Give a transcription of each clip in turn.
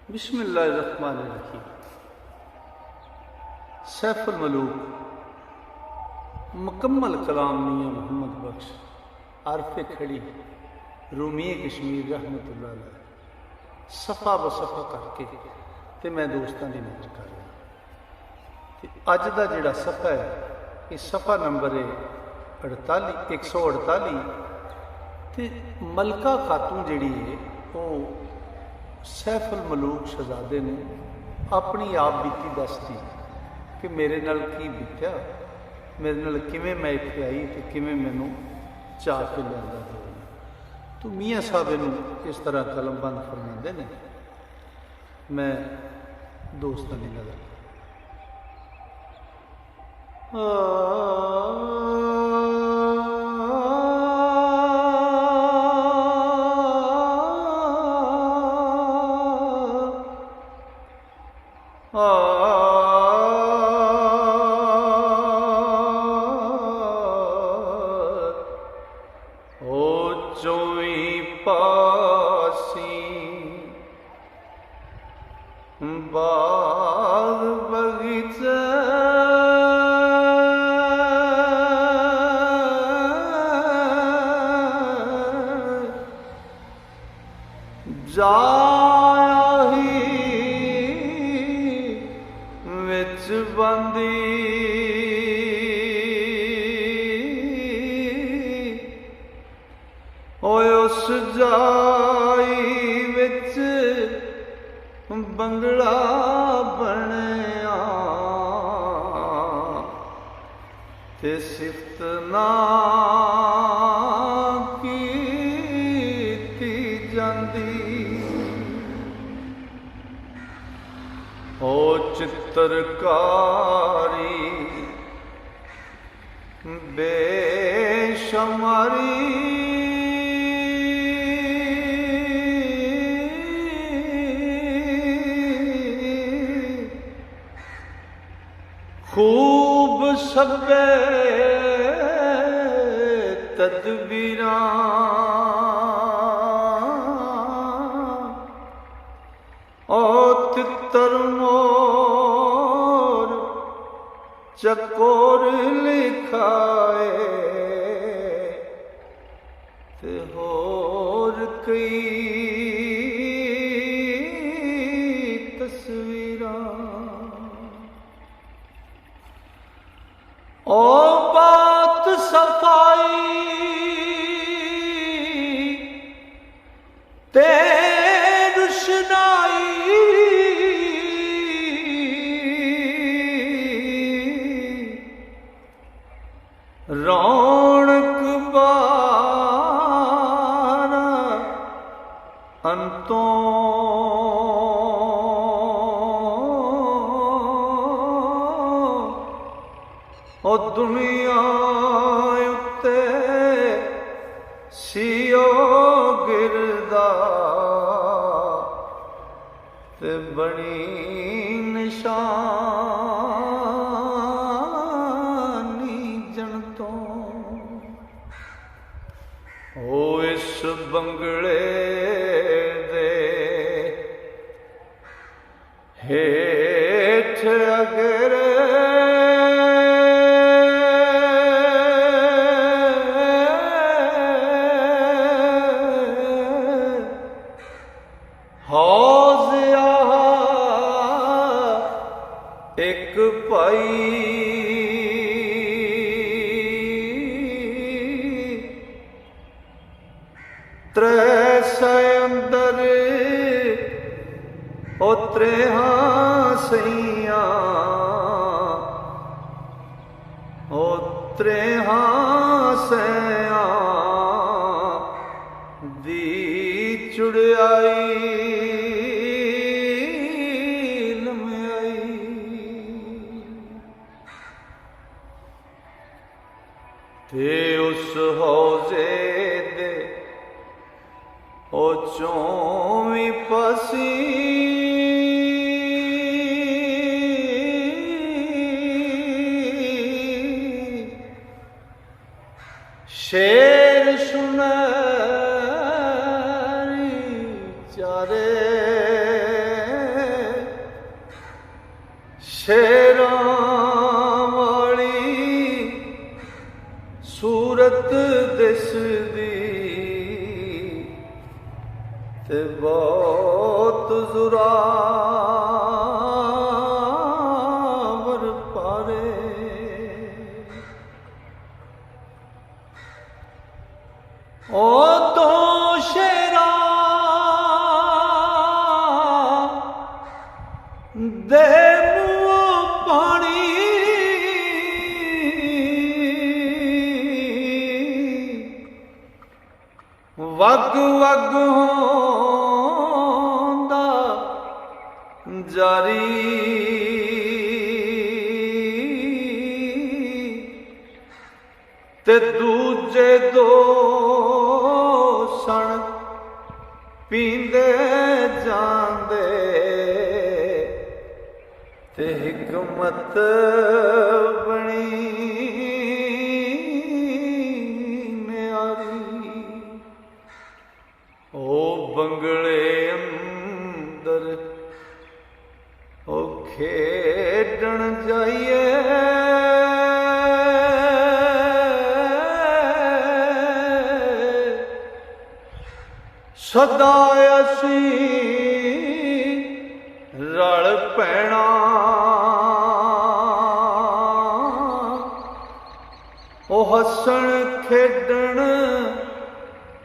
बिस्मिल्लाहिर्रहमानिर्रहीम। सैफुल मलूक मुकम्मल कलाम मियाँ मुहम्मद बख्श आरफे खड़ी रूमी कश्मीर रहमतुल्लाह अलैह सफ़ा बसफ़ा करके तो मैं दोस्तों की नज़र कर रहा। अज का जोड़ा सफ़ा है ये सफ़ा नंबर है 148। तो मलका खातून जी है वो सैफुल मलूक शहजादे ने अपनी आप बीती दसती कि मेरे नाल की बीत्या, मेरे नाल किवें मैं इत्थे आई तो किवें मैनू चाह के लिया। तो मियाँ साहब इनू इस तरह कलमबंद फरमाते हैं। मैं दोस्तों की नज़र बाग बगीचा जाया ही विच बंदी ओए उस जाई विच बंगला बनया ते सिफत ना कीती जांदी। ओ चित्रकारी बेशुमारी खूब सब्बे तदबीरां ओ तितर मोर चकोर लिखाए ते होर कई तस्वीरां। ओ बात सफाई ते रुशनाई रौनक बारा अंतों ओ दुनिया उत्ते सीओ गिरदा ते बनी निशानी जनतों। ओ इस बंगले दे हेठ अगर एक पाई त्रै सै अंदर ओ त्रेहां सैयां ओ त्रेहां सैयां दी चुड़ाई ते उस हौजे दे ओ चौवीं पासी शेर सुनहरी चारे ਸ਼ੇਰਾਂ ਵਾਲੀ ਸੂਰਤ ਦਿਸਦੀ ਤੇ ਬਹੁਤ ਜ਼ੋਰਾਵਰ ਪਾਰੇ। ਉਹ ਤੋਂ ਸ਼ੇਰਾਂ ਦੇ ਮੂੰਹੋਂ ਪਾਣੀ ਵਗ ਵਗ ਹੁੰਦਾ ਜਾਰੀ। ਤੇ ਦੂਜੇ ਦੋ ਸਣ ਪੀਂਦੇ ਜਾਂਦੇ ਤੇ ਹਕਮਤ ਬਣੀ ਨਿਆਰੀ। ਉਹ ਬੰਗਲੇ ਅੰਦਰ ਉਹ ਖੇਡਣ ਜਾਈਏ ਸਦਾ ਅਸੀਂ ਰਲ ਪੈਣਾ। ਉਹ ਹੱਸਣ ਖੇਡਣ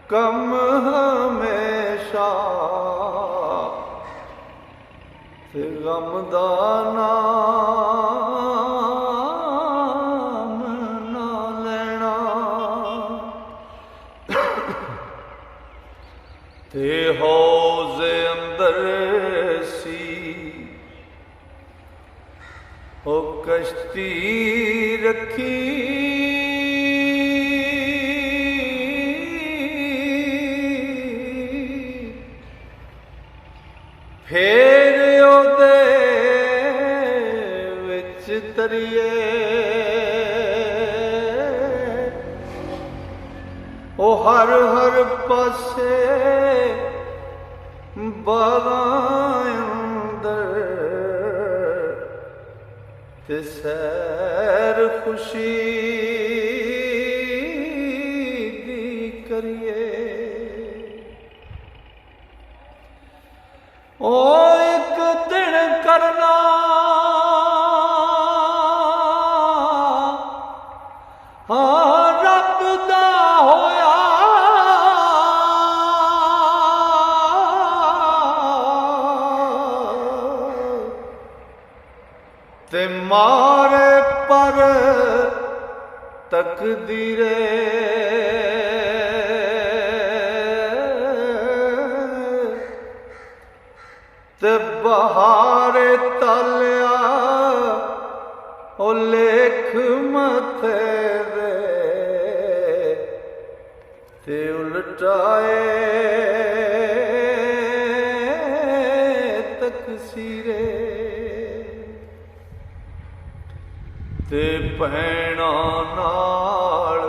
ਕੰਮ ਹਮੇਸ਼ਾ ਤੇ ਗਮ ਦਾ ਨਾਮ ਨਾ ਲੈਣਾ। ਤੇ ਹੌਜ਼ੇ ਅੰਦਰ ਸੀ ਉਹ ਕਸ਼ਤੀ ਰੱਖੀ ਫੇਰ ਉਹਦੇ ਵਿੱਚ ਤਰੀਏ। ਉਹ ਹਰ ਹਰ ਪਾਸੇ ਬਾਗਾਂ ਅੰਦਰ ਤੇ ਸੈਰ ਖੁਸ਼ੀ ਦੀ ਕਰੀਏ। ਉਹ ਇੱਕ ਦਿਨ ਕਰਨਾ ਰੱਬ ਦਾ ਹੋਇਆ ਤੇ ਮਾਰੇ ਪਰ ਤਕਦੀਰੇ। ਤੇ ਬਹਾਰੇ ਤਾਲਿਆ ਉਹ ਲੇਖ ਮੱਥੇ ਦੇ ਤੇ ਉਲਟਾਏ ਤਕਸੀਰੇ। ਤੇ ਭੈਣਾਂ ਨਾਲ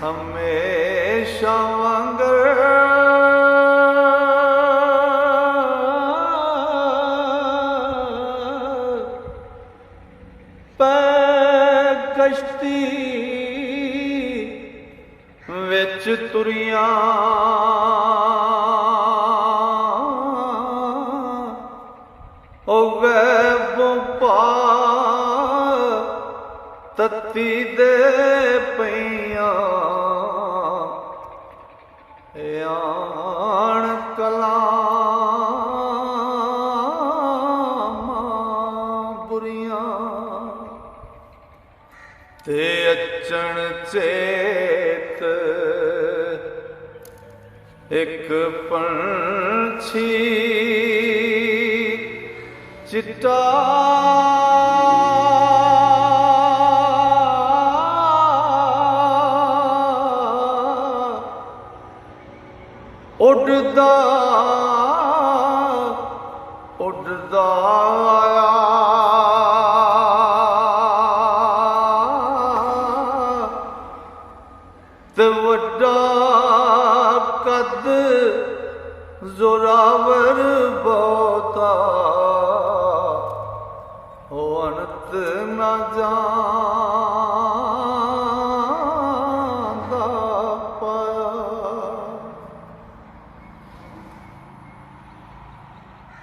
ਹਮੇਸ਼ਾ ਵਾਂਗਰ ਕਸ਼ਤੀ ਵਿੱਚ ਤੁਰੀਆਂ। ਉਹ ਵੈਬੋਂ ਪਾ ਤੱਤੀ ਦੇ ਪਈਆਂ ਆਣ ਕਲਾਮਾਂ ਬੁਰੀਆਂ। ਤੇ ਅਚਣ ਚੇਤ ਇੱਕ ਪੰਛੀ ਚਿੱਟਾ ਉੱਡਦਾ ਉੱਡਦਾ ਆਇਆ। ਤੇ ਵੱਡਾ ਕੱਦ ਜ਼ੋਰਾਵਰ ਬਹੁਤਾ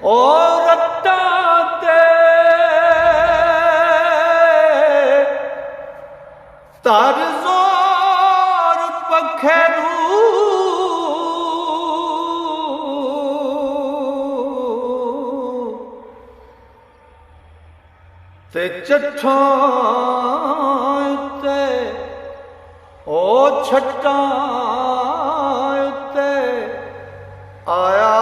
ओ रत्ता ते तर जोर पखेरू ते चट्ठां उत्ते ओ छट्टां उत्ते आया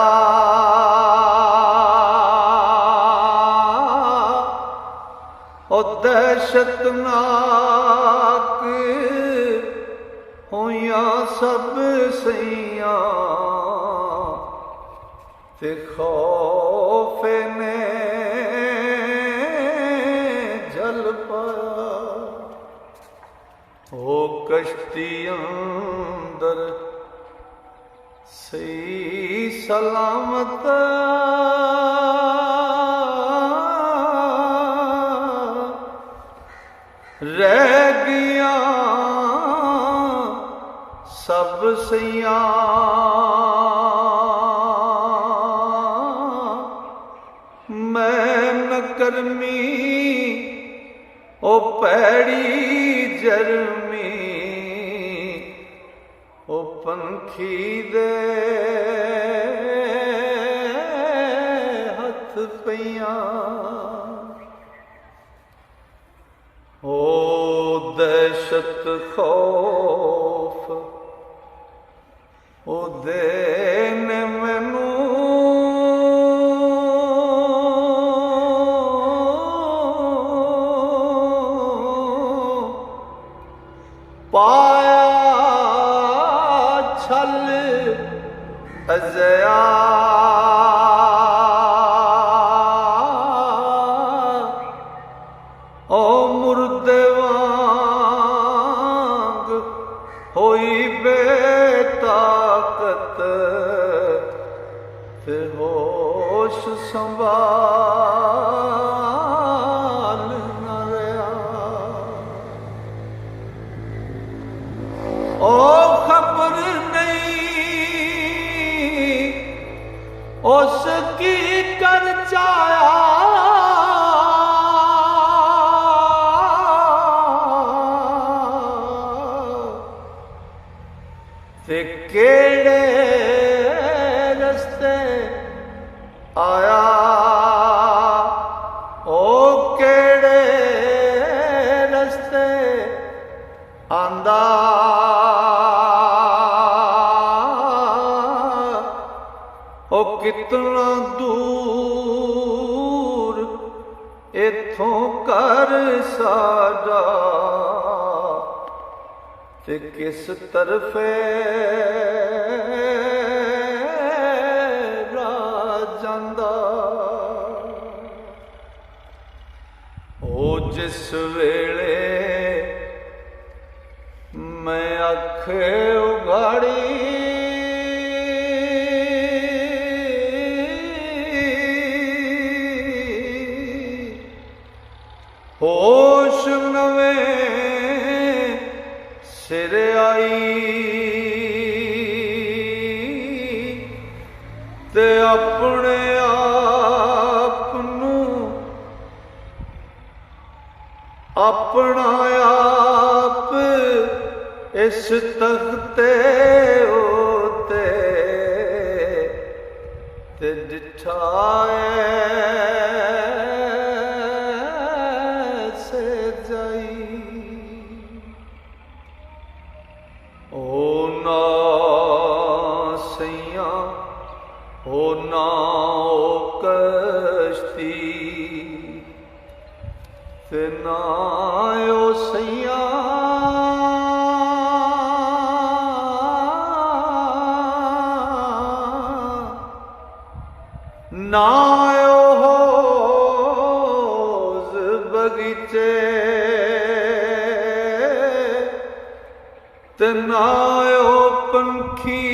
ओ दहशतनाक होइयां सब सैयां ते खौफ ने जल पाया ओ कश्ती अंदर सही सलामत रह गया सब सैयां मैं न करमी ओ पैड़ी जरमी ओ पंखी दे हथ पईयां ओ दहशत खौफ ओ दे ने मैनू पाया छल अजया ओ मुर्दे वांग होई बेताकत ते होश संभाल न रहा ओ खबर नहीं उसकी कर चाया ते केड़े रस्ते आया ओ केड़े रस्ते आंदा ओ कितना दूर इथों कर साडा ते किस तरफे राह जांदा ओ जिस वेले मैं अख उगाड़ी होश नवे सिर आई ते अपने आप नूं अपना आप इस तख्ते होते ते दिठाए से जाई ओ ना सैयां ओ ना ओ कश्ती ते ना ओ सैयां ना ओ होज बगीचे ते ना ओ पंखी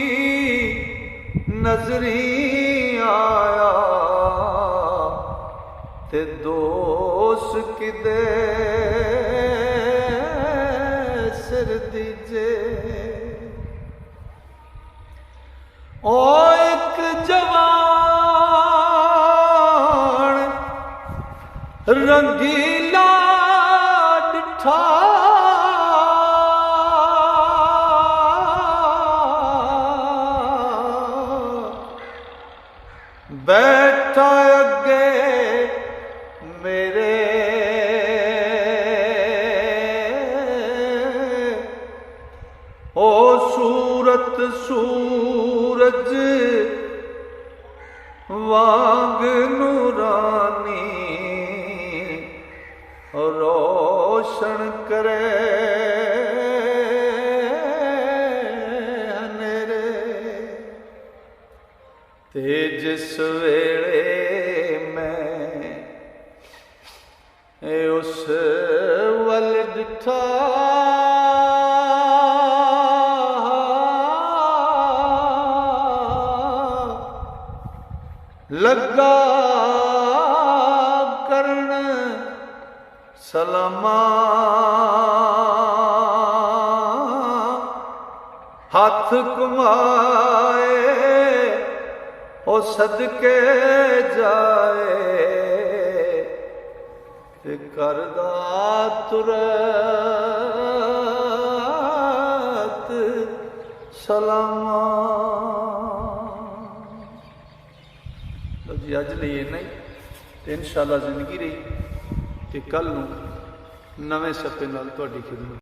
नजरी आया ते दोस्त किदे सिर दीजे ओ एक जवान रंगीला डिठा बैठा अगे मेरे ओ सूरत सूरज वांग नूरानी रोशन करे हनेरे ते जिस वेले मैं उस वल डिठा लगा करन सलामा हाथ घुमाए ओ सदके जाए ते करदा तुरत सलामा। जी अज लिए इन्ना ही, तो इंशाअल्लाह जिंदगी रही कि कल नूं नवें सफ़े नाल तुहाडी खिदमत